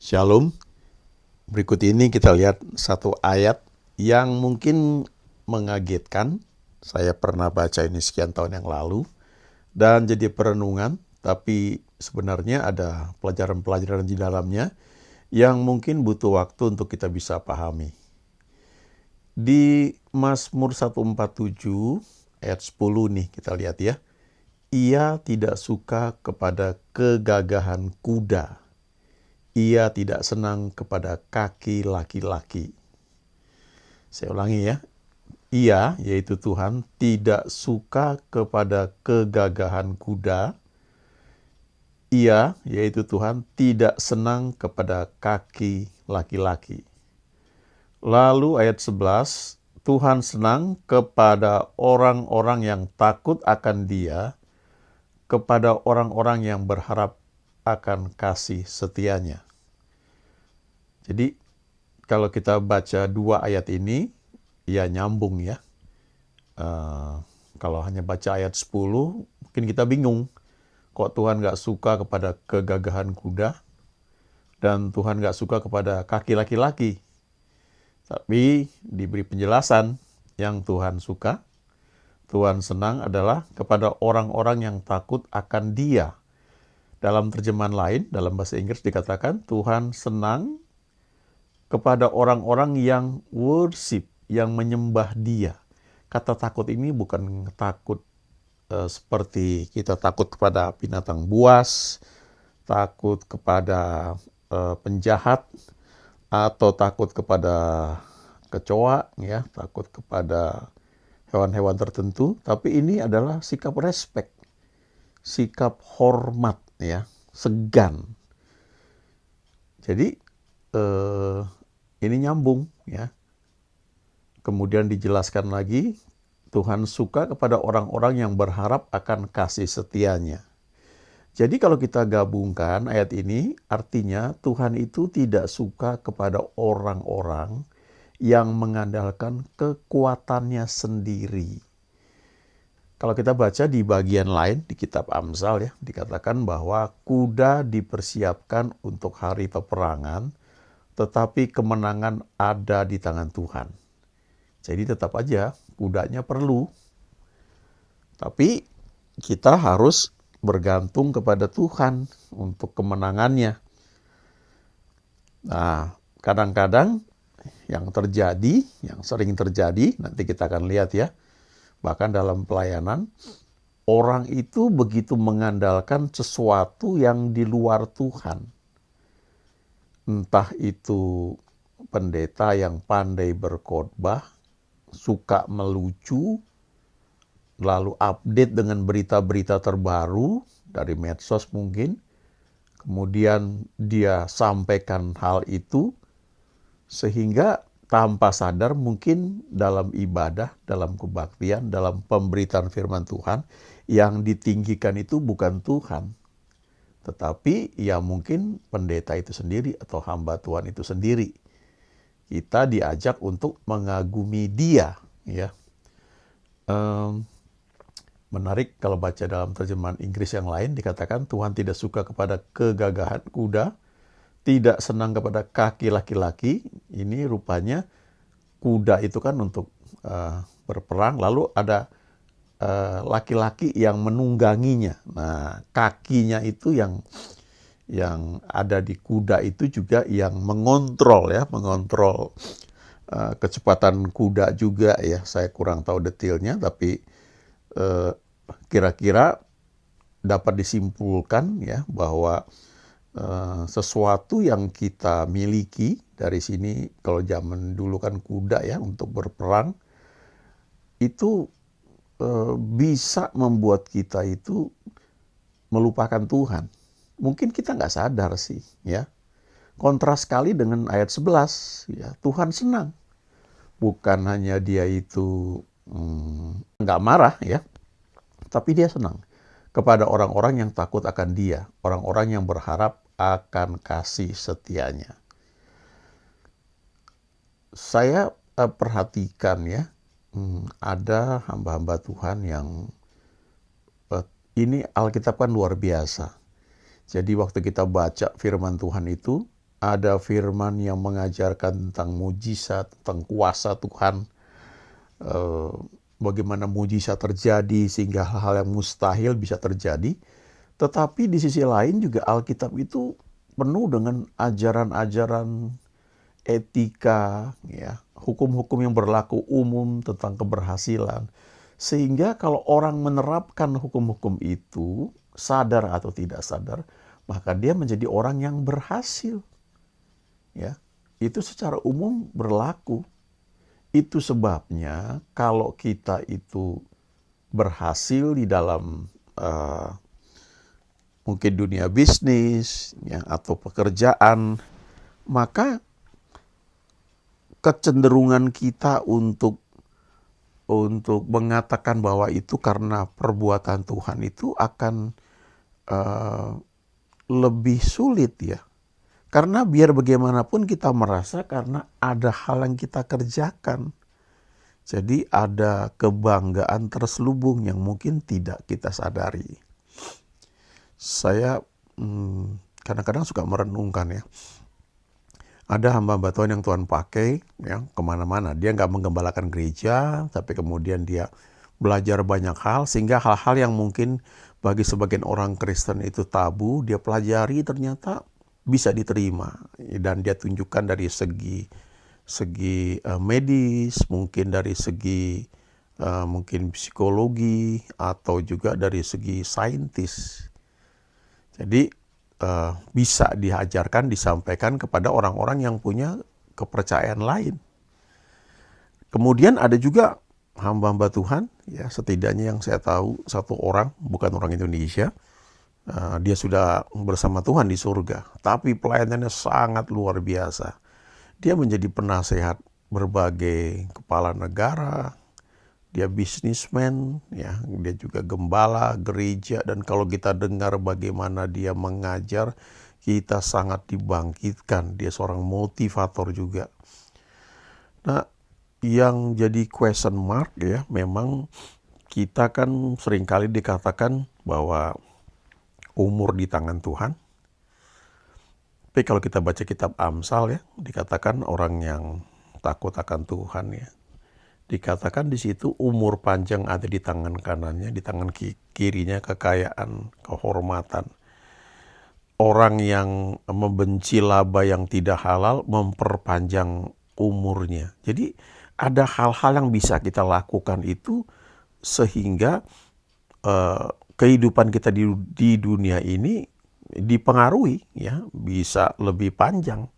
Shalom. Berikut ini kita lihat satu ayat yang mungkin mengagetkan. Saya pernah baca ini sekian tahun yang lalu dan jadi perenungan, tapi sebenarnya ada pelajaran-pelajaran di dalamnya yang mungkin butuh waktu untuk kita bisa pahami. Di Mazmur 147 ayat 10 nih kita lihat ya. Ia tidak suka kepada kegagahan kuda. Ia tidak senang kepada kaki laki-laki. Saya ulangi ya. Ia, yaitu Tuhan, tidak suka kepada kegagahan kuda. Ia, yaitu Tuhan, tidak senang kepada kaki laki-laki. Lalu ayat 11, Tuhan senang kepada orang-orang yang takut akan Dia, kepada orang-orang yang berharap akan kasih setianya. Jadi kalau kita baca dua ayat ini, ya nyambung ya. Kalau hanya baca ayat 10, mungkin kita bingung. Kok Tuhan gak suka kepada kegagahan kuda, dan Tuhan gak suka kepada kaki laki-laki. Tapi diberi penjelasan yang Tuhan suka, Tuhan senang adalah kepada orang-orang yang takut akan Dia. Dalam terjemahan lain, dalam bahasa Inggris dikatakan Tuhan senang kepada orang-orang yang worship, yang menyembah Dia. Kata takut ini bukan takut seperti kita takut kepada binatang buas, takut kepada penjahat, atau takut kepada kecoa, ya, takut kepada hewan-hewan tertentu. Tapi ini adalah sikap respect, sikap hormat, ya, segan. Jadi ini nyambung ya. Kemudian dijelaskan lagi, Tuhan suka kepada orang-orang yang berharap akan kasih setianya. Jadi kalau kita gabungkan ayat ini, artinya Tuhan itu tidak suka kepada orang-orang yang mengandalkan kekuatannya sendiri. Kalau kita baca di bagian lain di kitab Amsal ya, dikatakan bahwa kuda dipersiapkan untuk hari peperangan, tetapi kemenangan ada di tangan Tuhan. Jadi tetap aja kudanya perlu. Tapi kita harus bergantung kepada Tuhan untuk kemenangannya. Nah, kadang-kadang yang terjadi, yang sering terjadi, nanti kita akan lihat ya, bahkan dalam pelayanan, orang itu begitu mengandalkan sesuatu yang di luar Tuhan. Entah itu pendeta yang pandai berkhotbah, suka melucu, lalu update dengan berita-berita terbaru dari medsos mungkin, kemudian dia sampaikan hal itu, sehingga tanpa sadar mungkin dalam ibadah, dalam kebaktian, dalam pemberitaan firman Tuhan, yang ditinggikan itu bukan Tuhan, tetapi ya mungkin pendeta itu sendiri atau hamba Tuhan itu sendiri. Kita diajak untuk mengagumi Dia, ya. Menarik kalau baca dalam terjemahan Inggris yang lain dikatakan Tuhan tidak suka kepada kegagahan kuda, tidak senang kepada kaki laki-laki. Ini rupanya kuda itu kan untuk berperang, lalu ada laki-laki yang menungganginya. Nah, kakinya itu yang ada di kuda itu juga yang mengontrol ya, mengontrol kecepatan kuda juga ya. Saya kurang tahu detailnya, tapi kira-kira dapat disimpulkan ya bahwa sesuatu yang kita miliki dari sini, kalau zaman dulu kan kuda ya untuk berperang, itu bisa membuat kita itu melupakan Tuhan. Mungkin kita nggak sadar sih ya. Kontras sekali dengan ayat 11 ya, Tuhan senang. Bukan hanya Dia itu nggak marah ya, tapi Dia senang kepada orang-orang yang takut akan Dia, orang-orang yang berharap akan kasih setianya. Saya perhatikan ya, ada hamba-hamba Tuhan yang ini Alkitab kan luar biasa. Jadi waktu kita baca firman Tuhan itu, ada firman yang mengajarkan tentang mujizat, tentang kuasa Tuhan, eh, bagaimana mujizat terjadi sehingga hal-hal yang mustahil bisa terjadi. Tetapi di sisi lain juga Alkitab itu penuh dengan ajaran-ajaran etika, ya, hukum-hukum yang berlaku umum tentang keberhasilan. Sehingga kalau orang menerapkan hukum-hukum itu, sadar atau tidak sadar, maka dia menjadi orang yang berhasil. Ya, itu secara umum berlaku. Itu sebabnya kalau kita itu berhasil di dalam mungkin dunia bisnis, ya, atau pekerjaan, maka kecenderungan kita untuk mengatakan bahwa itu karena perbuatan Tuhan itu akan lebih sulit, ya. Karena biar bagaimanapun kita merasa karena ada hal yang kita kerjakan. Jadi ada kebanggaan terselubung yang mungkin tidak kita sadari. Saya kadang-kadang suka merenungkan, ya. Ada hamba-hamba Tuhan yang Tuhan pakai, ya, kemana-mana. Dia nggak menggembalakan gereja, tapi kemudian dia belajar banyak hal, sehingga hal-hal yang mungkin bagi sebagian orang Kristen itu tabu, dia pelajari ternyata bisa diterima. Dan dia tunjukkan dari segi medis, mungkin dari segi mungkin psikologi, atau juga dari segi saintis. Jadi bisa diajarkan, disampaikan kepada orang-orang yang punya kepercayaan lain. Kemudian ada juga hamba-hamba Tuhan, ya, setidaknya yang saya tahu satu orang, bukan orang Indonesia, dia sudah bersama Tuhan di surga, tapi pelayanannya sangat luar biasa. Dia menjadi penasehat berbagai kepala negara, dia bisnismen, ya, dia juga gembala gereja, dan kalau kita dengar bagaimana dia mengajar, kita sangat dibangkitkan. Dia seorang motivator juga. Nah, yang jadi question mark, ya, memang kita kan seringkali dikatakan bahwa umur di tangan Tuhan. Tapi kalau kita baca kitab Amsal, ya, dikatakan orang yang takut akan Tuhan, ya, dikatakan di situ umur panjang ada di tangan kanannya, di tangan kirinya kekayaan, kehormatan. Orang yang membenci laba yang tidak halal memperpanjang umurnya. Jadi ada hal-hal yang bisa kita lakukan itu sehingga kehidupan kita di dunia ini dipengaruhi, ya, bisa lebih panjang.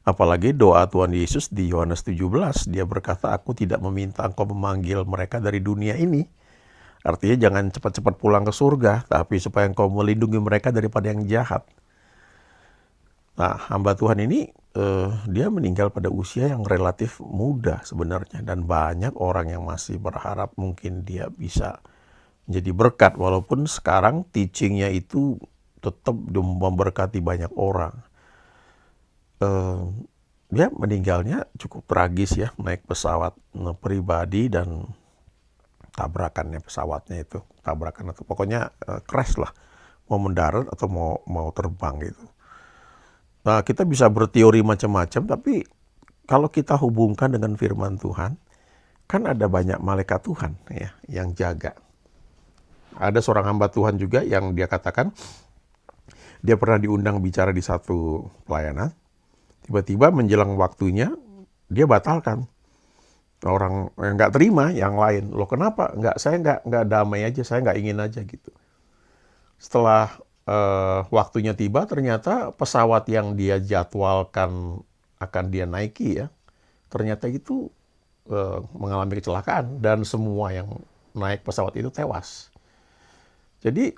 Apalagi doa Tuhan Yesus di Yohanes 17, dia berkata, aku tidak meminta engkau memanggil mereka dari dunia ini. Artinya jangan cepat-cepat pulang ke surga, tapi supaya engkau melindungi mereka daripada yang jahat. Nah, hamba Tuhan ini, dia meninggal pada usia yang relatif muda sebenarnya. Dan banyak orang yang masih berharap mungkin dia bisa menjadi berkat. Walaupun sekarang teachingnya itu tetap memberkati banyak orang. Dia meninggalnya cukup tragis, ya, naik pesawat pribadi dan tabrakannya pesawatnya itu, tabrakan atau pokoknya crash lah, mau mendarat atau mau terbang gitu. Nah, kita bisa berteori macam-macam, tapi kalau kita hubungkan dengan firman Tuhan, kan ada banyak malaikat Tuhan, ya, yang jaga. Ada seorang hamba Tuhan juga yang dia katakan, dia pernah diundang bicara di satu pelayanan, tiba-tiba menjelang waktunya, dia batalkan. Orang yang nggak terima, yang lain, loh kenapa? Saya nggak damai aja, saya nggak ingin aja gitu. Setelah waktunya tiba, ternyata pesawat yang dia jadwalkan akan dia naiki, ya, ternyata itu mengalami kecelakaan dan semua yang naik pesawat itu tewas. Jadi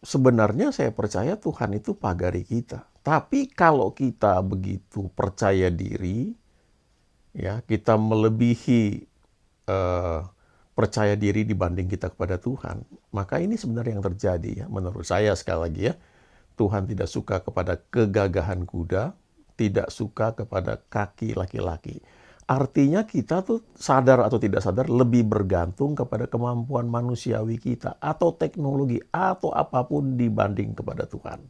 sebenarnya saya percaya Tuhan itu pagari kita. Tapi kalau kita begitu percaya diri, ya, kita melebihi percaya diri dibanding kita kepada Tuhan, maka ini sebenarnya yang terjadi, ya, menurut saya sekali lagi, ya. Tuhan tidak suka kepada kegagahan kuda, tidak suka kepada kaki laki-laki. Artinya kita tuh sadar atau tidak sadar lebih bergantung kepada kemampuan manusiawi kita atau teknologi atau apapun dibanding kepada Tuhan.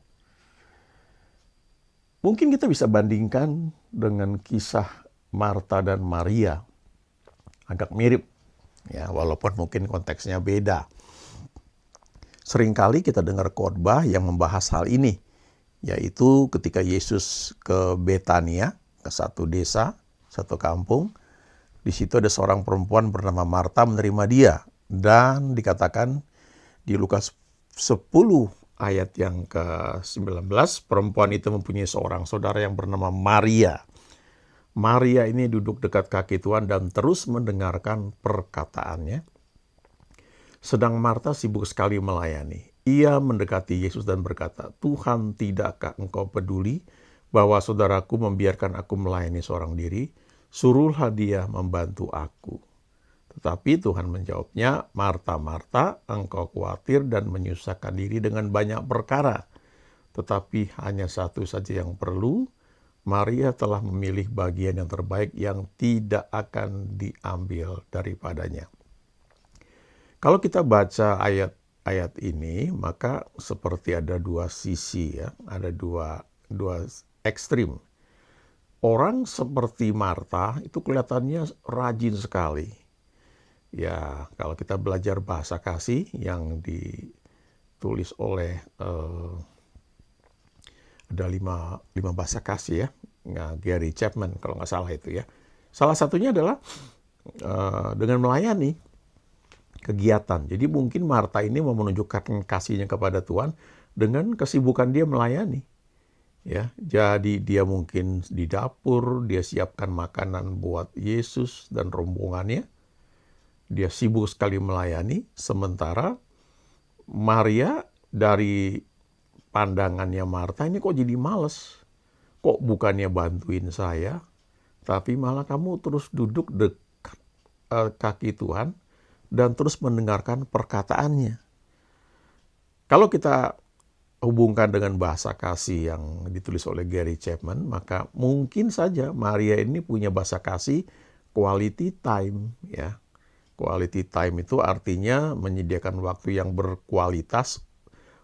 Mungkin kita bisa bandingkan dengan kisah Marta dan Maria. Agak mirip, ya, walaupun mungkin konteksnya beda. Seringkali kita dengar khotbah yang membahas hal ini, yaitu ketika Yesus ke Betania, ke satu desa, satu kampung. Di situ ada seorang perempuan bernama Marta menerima dia. Dan dikatakan di Lukas 10 ayat yang ke-19, perempuan itu mempunyai seorang saudara yang bernama Maria. Maria ini duduk dekat kaki Tuhan dan terus mendengarkan perkataannya. Sedang Marta sibuk sekali melayani. Ia mendekati Yesus dan berkata, "Tuhan, tidakkah engkau peduli bahwa saudaraku membiarkan aku melayani seorang diri? Suruhlah dia membantu aku." Tetapi Tuhan menjawabnya, "Marta, Marta, engkau khawatir dan menyusahkan diri dengan banyak perkara. Tetapi hanya satu saja yang perlu. Maria telah memilih bagian yang terbaik yang tidak akan diambil daripadanya." Kalau kita baca ayat ini, maka seperti ada dua sisi, ya, ada dua ekstrim. Orang seperti Marta itu kelihatannya rajin sekali. Ya, kalau kita belajar bahasa kasih yang ditulis oleh ada lima bahasa kasih, ya, Gary Chapman kalau nggak salah itu, ya. Salah satunya adalah dengan melayani kegiatan. Jadi mungkin Marta ini mau menunjukkan kasihnya kepada Tuhan dengan kesibukan dia melayani. Ya, jadi dia mungkin di dapur, dia siapkan makanan buat Yesus dan rombongannya. Dia sibuk sekali melayani, sementara Maria dari pandangannya Marta ini kok jadi males. Kok bukannya bantuin saya, tapi malah kamu terus duduk dekat kaki Tuhan dan terus mendengarkan perkataannya. Kalau kita hubungkan dengan bahasa kasih yang ditulis oleh Gary Chapman, maka mungkin saja Maria ini punya bahasa kasih quality time, ya. Quality time itu artinya menyediakan waktu yang berkualitas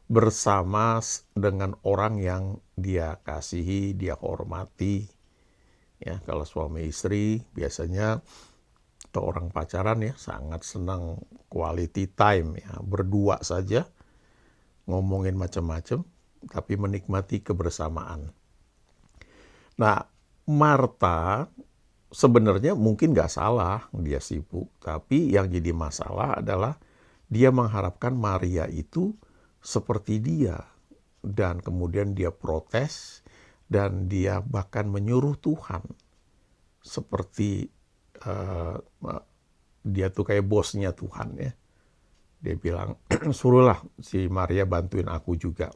bersama dengan orang yang dia kasihi, dia hormati. Ya, kalau suami istri biasanya atau orang pacaran, ya, sangat senang quality time, ya, berdua saja, ngomongin macam-macam, tapi menikmati kebersamaan. Nah, Marta sebenarnya mungkin nggak salah, dia sibuk, tapi yang jadi masalah adalah dia mengharapkan Maria itu seperti dia, dan kemudian dia protes, dan dia bahkan menyuruh Tuhan, seperti dia tuh kayak bosnya Tuhan, ya. Dia bilang, "Suruhlah si Maria bantuin aku juga."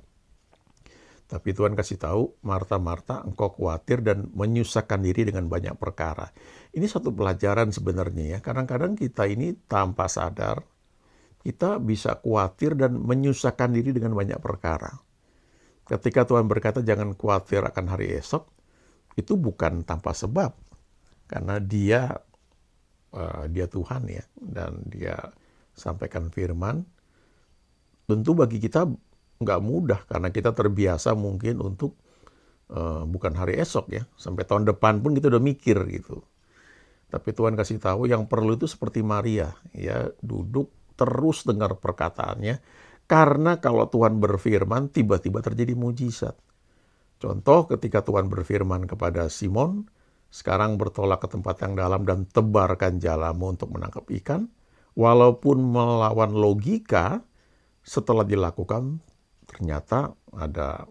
Tapi Tuhan kasih tahu, "Marta, Marta, engkau khawatir dan menyusahkan diri dengan banyak perkara." Ini satu pelajaran sebenarnya, ya. Kadang-kadang kita ini tanpa sadar, kita bisa khawatir dan menyusahkan diri dengan banyak perkara. Ketika Tuhan berkata jangan khawatir akan hari esok, itu bukan tanpa sebab. Karena dia Tuhan, ya, dan dia sampaikan firman. Tentu bagi kita nggak mudah karena kita terbiasa mungkin untuk bukan hari esok, ya, sampai tahun depan pun kita udah mikir gitu. Tapi Tuhan kasih tahu yang perlu itu seperti Maria, ya, duduk terus dengar perkataannya, karena kalau Tuhan berfirman tiba-tiba terjadi mujizat. Contoh ketika Tuhan berfirman kepada Simon, "Sekarang bertolak ke tempat yang dalam dan tebarkan jalamu untuk menangkap ikan." Walaupun melawan logika, setelah dilakukan, ternyata ada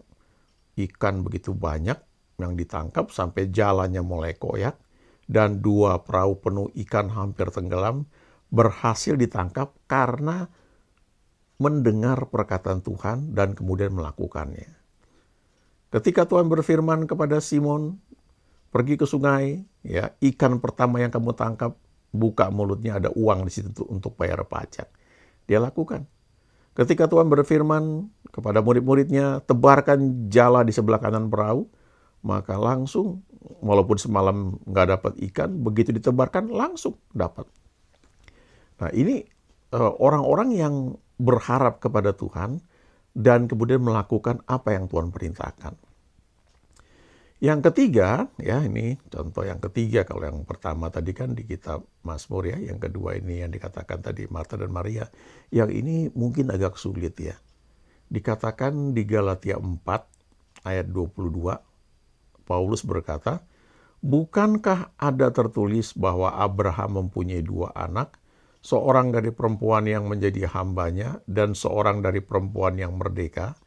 ikan begitu banyak yang ditangkap sampai jalannya mulai koyak, dan 2 perahu penuh ikan hampir tenggelam berhasil ditangkap karena mendengar perkataan Tuhan dan kemudian melakukannya. Ketika Tuhan berfirman kepada Simon, "Pergi ke sungai, ya, ikan pertama yang kamu tangkap, buka mulutnya, ada uang di situ untuk bayar pajak." Dia lakukan. Ketika Tuhan berfirman kepada murid-muridnya, "Tebarkan jala di sebelah kanan perahu," maka langsung, walaupun semalam nggak dapat ikan, begitu ditebarkan langsung dapat. Nah, ini orang-orang yang berharap kepada Tuhan dan kemudian melakukan apa yang Tuhan perintahkan. Yang ketiga, ya ini contoh yang ketiga, kalau yang pertama tadi kan di kitab Mazmur ya, yang kedua ini yang dikatakan tadi Marta dan Maria. Yang ini mungkin agak sulit ya. Dikatakan di Galatia 4 ayat 22, Paulus berkata, "Bukankah ada tertulis bahwa Abraham mempunyai dua anak, seorang dari perempuan yang menjadi hambanya dan seorang dari perempuan yang merdeka?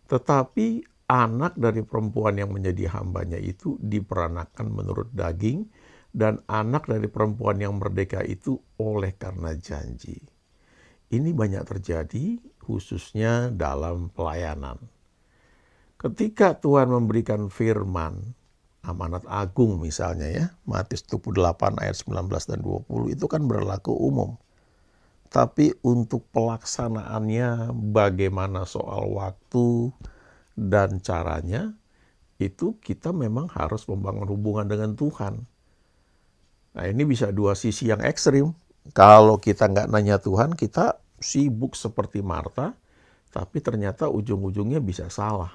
Tetapi anak dari perempuan yang menjadi hambanya itu diperanakan menurut daging, dan anak dari perempuan yang merdeka itu oleh karena janji." Ini banyak terjadi khususnya dalam pelayanan. Ketika Tuhan memberikan firman, amanat agung misalnya ya, Matius 28 ayat 19 dan 20 itu kan berlaku umum. Tapi untuk pelaksanaannya, bagaimana soal waktu dan caranya, itu kita memang harus membangun hubungan dengan Tuhan. Nah ini bisa dua sisi yang ekstrim. Kalau kita nggak nanya Tuhan, kita sibuk seperti Marta, tapi ternyata ujung-ujungnya bisa salah.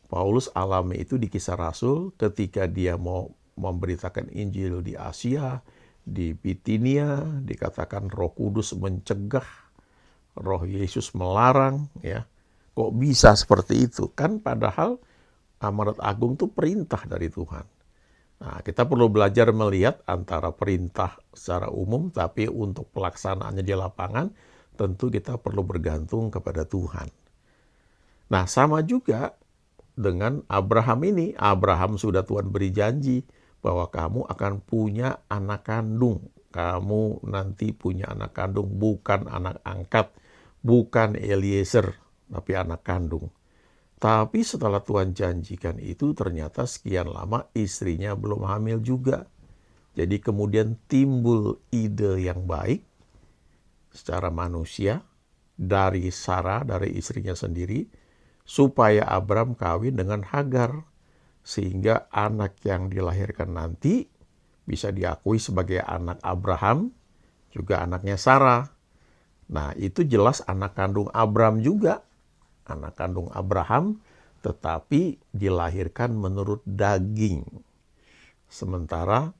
Paulus alami itu di Kisah Rasul ketika dia mau memberitakan Injil di Asia, di Bitinia, dikatakan Roh Kudus mencegah, Roh Yesus melarang, ya. Kok bisa seperti itu? Kan padahal amanat agung itu perintah dari Tuhan. Nah, kita perlu belajar melihat antara perintah secara umum, tapi untuk pelaksanaannya di lapangan, tentu kita perlu bergantung kepada Tuhan. Nah, sama juga dengan Abraham ini. Abraham sudah Tuhan beri janji bahwa kamu akan punya anak kandung. Kamu nanti punya anak kandung, bukan anak angkat, bukan Eliezer, tapi anak kandung. Tapi setelah Tuhan janjikan itu, ternyata sekian lama istrinya belum hamil juga. Jadi kemudian timbul ide yang baik secara manusia dari Sarah, dari istrinya sendiri, supaya Abram kawin dengan Hagar. Sehingga anak yang dilahirkan nanti bisa diakui sebagai anak Abraham, juga anaknya Sarah. Nah itu jelas anak kandung Abram juga. Anak kandung Abraham, tetapi dilahirkan menurut daging. Sementara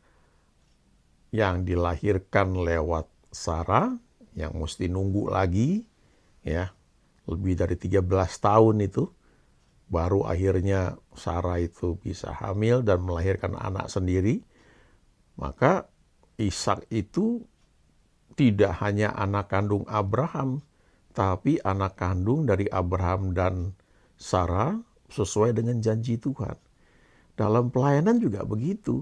yang dilahirkan lewat Sarah, yang mesti nunggu lagi, ya lebih dari 13 tahun itu, baru akhirnya Sarah itu bisa hamil dan melahirkan anak sendiri. Maka Ishak itu tidak hanya anak kandung Abraham, tapi anak kandung dari Abraham dan Sarah sesuai dengan janji Tuhan. Dalam pelayanan juga begitu.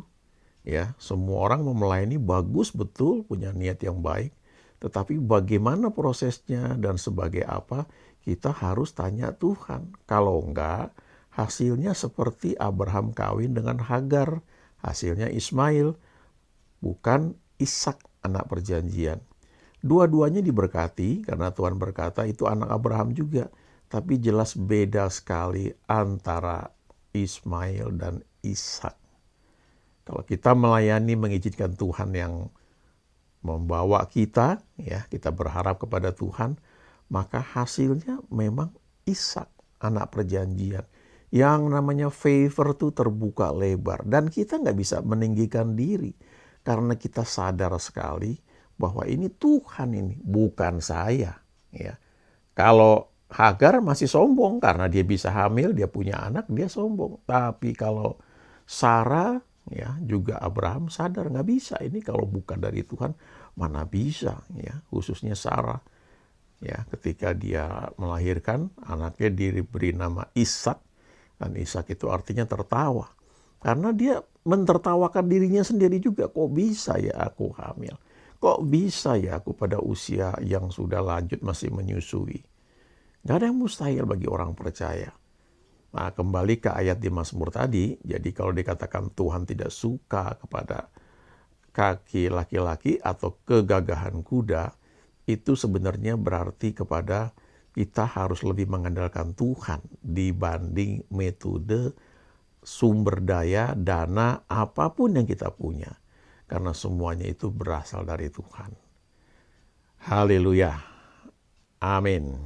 Ya, semua orang mau melayani bagus betul, punya niat yang baik, tetapi bagaimana prosesnya dan sebagai apa, kita harus tanya Tuhan. Kalau enggak, hasilnya seperti Abraham kawin dengan Hagar, hasilnya Ismail, bukan Ishak anak perjanjian. Dua-duanya diberkati karena Tuhan berkata itu anak Abraham juga. Tapi jelas beda sekali antara Ismail dan Ishak. Kalau kita melayani mengizinkan Tuhan yang membawa kita, ya kita berharap kepada Tuhan, maka hasilnya memang Ishak, anak perjanjian. Yang namanya favor itu terbuka lebar. Dan kita nggak bisa meninggikan diri. Karena kita sadar sekali bahwa ini Tuhan ini, bukan saya. Ya. Kalau Hagar masih sombong karena dia bisa hamil, dia punya anak, dia sombong. Tapi kalau Sarah, ya juga Abraham sadar nggak bisa. Ini kalau bukan dari Tuhan, mana bisa, ya khususnya Sarah. Ya, ketika dia melahirkan, anaknya diberi nama Ishak, dan Ishak itu artinya tertawa. Karena dia mentertawakan dirinya sendiri juga, kok bisa ya aku hamil? Kok bisa ya aku pada usia yang sudah lanjut masih menyusui? Gak ada yang mustahil bagi orang percaya. Nah, kembali ke ayat di Mazmur tadi, jadi kalau dikatakan Tuhan tidak suka kepada kaki laki-laki atau kegagahan kuda, itu sebenarnya berarti kepada kita harus lebih mengandalkan Tuhan dibanding metode, sumber daya, dana, apapun yang kita punya. Karena semuanya itu berasal dari Tuhan. Haleluya. Amin.